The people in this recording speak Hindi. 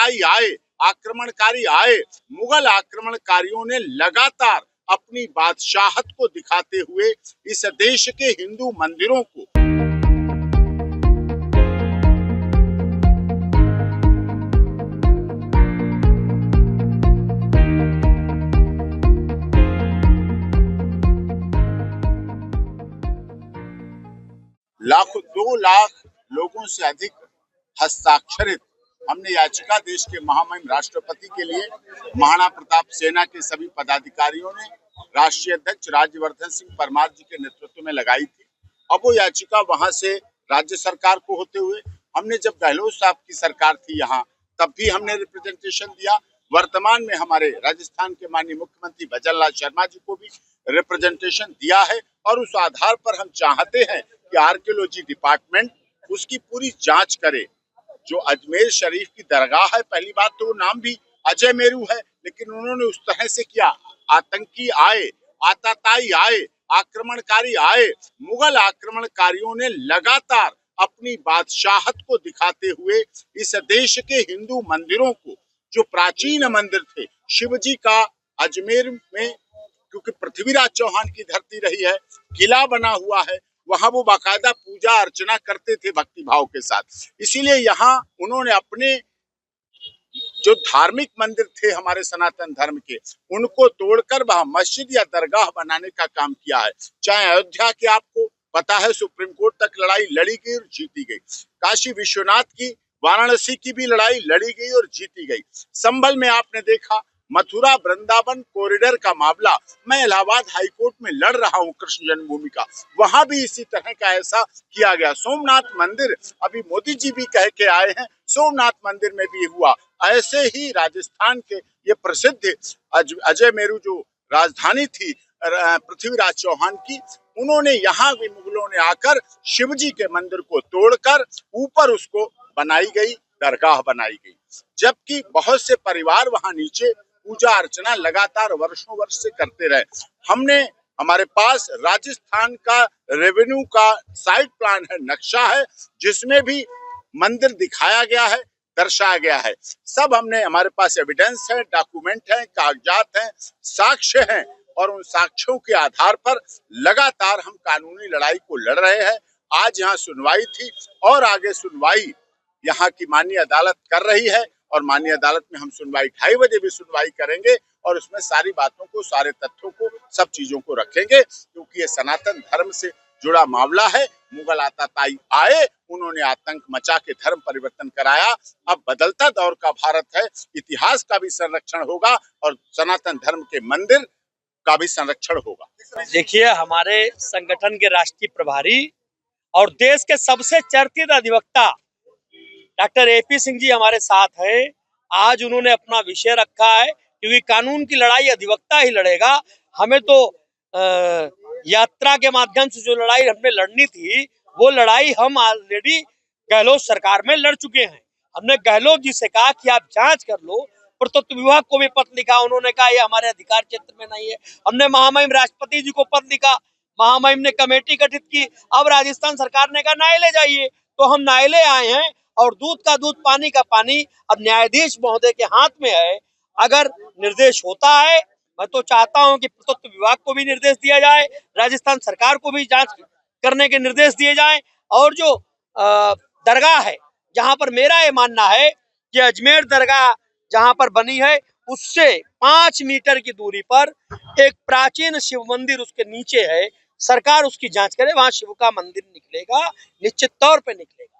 आतताई आए, आक्रमणकारी आए, मुगल आक्रमणकारियों ने लगातार अपनी बादशाहत को दिखाते हुए इस देश के हिंदू मंदिरों को लाखों 2 लाख लोगों से अधिक हस्ताक्षरित हमने याचिका देश के महामहिम राष्ट्रपति के लिए महाराणा प्रताप सेना के सभी पदाधिकारियों ने राष्ट्रीय अध्यक्ष राज्यवर्धन सिंह परमार जी के नेतृत्व में लगाई थी। अब वो याचिका वहां से राज्य सरकार को होते हुए हमने जब गहलोत साहब की सरकार थी यहाँ तब भी हमने रिप्रेजेंटेशन दिया। वर्तमान में हमारे राजस्थान के माननीय मुख्यमंत्री भजनलाल शर्मा जी को भी रिप्रेजेंटेशन दिया है और उस आधार पर हम चाहते हैं कि आर्कियोलॉजी डिपार्टमेंट उसकी पूरी जांच करे। जो अजमेर शरीफ की दरगाह है, पहली बात तो वो नाम भी अजय मेरू है, लेकिन उन्होंने उस तरह से किया। आतंकी आए, आतताई आए, आक्रमणकारी आए, मुगल आक्रमणकारियों ने लगातार अपनी बादशाहत को दिखाते हुए इस देश के हिंदू मंदिरों को, जो प्राचीन मंदिर थे शिव जी का अजमेर में, क्योंकि पृथ्वीराज चौहान की धरती रही है, किला बना हुआ है, वहां वो बाकायदा पूजा अर्चना करते थे भक्ति भाव के साथ। इसीलिए यहाँ उन्होंने अपने जो धार्मिक मंदिर थे हमारे सनातन धर्म के, उनको तोड़कर वहां मस्जिद या दरगाह बनाने का काम किया है। चाहे अयोध्या की आपको पता है सुप्रीम कोर्ट तक लड़ाई लड़ी गई और जीती गई, काशी विश्वनाथ की, वाराणसी की भी लड़ाई लड़ी गई और जीती गई। संभल में आपने देखा मथुरा वृंदावन कॉरिडोर का मामला, मैं इलाहाबाद हाईकोर्ट में लड़ रहा हूं कृष्ण जन्मभूमि का, वहां भी इसी तरह का ऐसा किया गया। सोमनाथ मंदिर अभी मोदी जी भी कह के आए हैं, सोमनाथ मंदिर में भी हुआ। ऐसे ही राजस्थान के ये प्रसिद्ध अजय मेरू जो राजधानी थी पृथ्वीराज चौहान की, उन्होंने यहाँ भी मुगलों ने आकर शिव जी के मंदिर को तोड़कर ऊपर उसको बनाई गई दरगाह बनाई गई, जबकि बहुत से परिवार वहां नीचे पूजा अर्चना लगातार वर्षों वर्ष से करते रहे। हमारे पास राजस्थान का रेवेन्यू का साइट प्लान है, नक्शा है, जिसमें भी मंदिर दिखाया गया है, दर्शाया गया है। सब हमने, हमारे पास एविडेंस है, डॉक्यूमेंट है, कागजात हैं, साक्ष्य हैं, और उन साक्ष्यों के आधार पर लगातार हम कानूनी लड़ाई को लड़ रहे हैं। आज यहाँ सुनवाई थी और आगे सुनवाई यहाँ की माननीय अदालत कर रही है, और माननीय अदालत में हम सुनवाई 2:30 बजे भी सुनवाई करेंगे और उसमें सारी बातों को, सारे तथ्यों को, सब चीजों को रखेंगे, क्योंकि ये सनातन धर्म से जुड़ा मामला है। मुगल आतताई आए, उन्होंने आतंक मचा के धर्म परिवर्तन कराया। अब बदलता दौर का भारत है, इतिहास का भी संरक्षण होगा और सनातन धर्म के मंदिर का भी संरक्षण होगा। देखिए, हमारे संगठन के राष्ट्रीय प्रभारी और देश के सबसे चर्चित अधिवक्ता डॉक्टर AP सिंह जी हमारे साथ हैं। आज उन्होंने अपना विषय रखा है, क्योंकि कानून की लड़ाई अधिवक्ता ही लड़ेगा। हमें तो यात्रा के माध्यम से जो लड़ाई हमने लड़नी थी, वो लड़ाई हम ऑलरेडी गहलोत सरकार में लड़ चुके हैं। हमने गहलोत जी से कहा कि आप जांच कर लो, पुरातत्व विभाग को भी पत्र लिखा, उन्होंने कहा ये हमारे अधिकार क्षेत्र में नहीं है। हमने महामहिम राष्ट्रपति जी को पत्र लिखा, महामहिम ने कमेटी गठित की। अब राजस्थान सरकार ने कहा न्यायालय जाइए, तो हम न्यायालय आए हैं, और दूध का दूध पानी का पानी अब न्यायाधीश महोदय के हाथ में है। अगर निर्देश होता है, मैं तो चाहता हूं कि पुरातत्व विभाग को भी निर्देश दिया जाए, राजस्थान सरकार को भी जांच करने के निर्देश दिए जाएं, और जो दरगाह है, जहां पर मेरा ये मानना है कि अजमेर दरगाह जहां पर बनी है, उससे 5 मीटर की दूरी पर एक प्राचीन शिव मंदिर उसके नीचे है। सरकार उसकी जांच करे, वहां शिव का मंदिर निकलेगा, निश्चित तौर पे निकलेगा।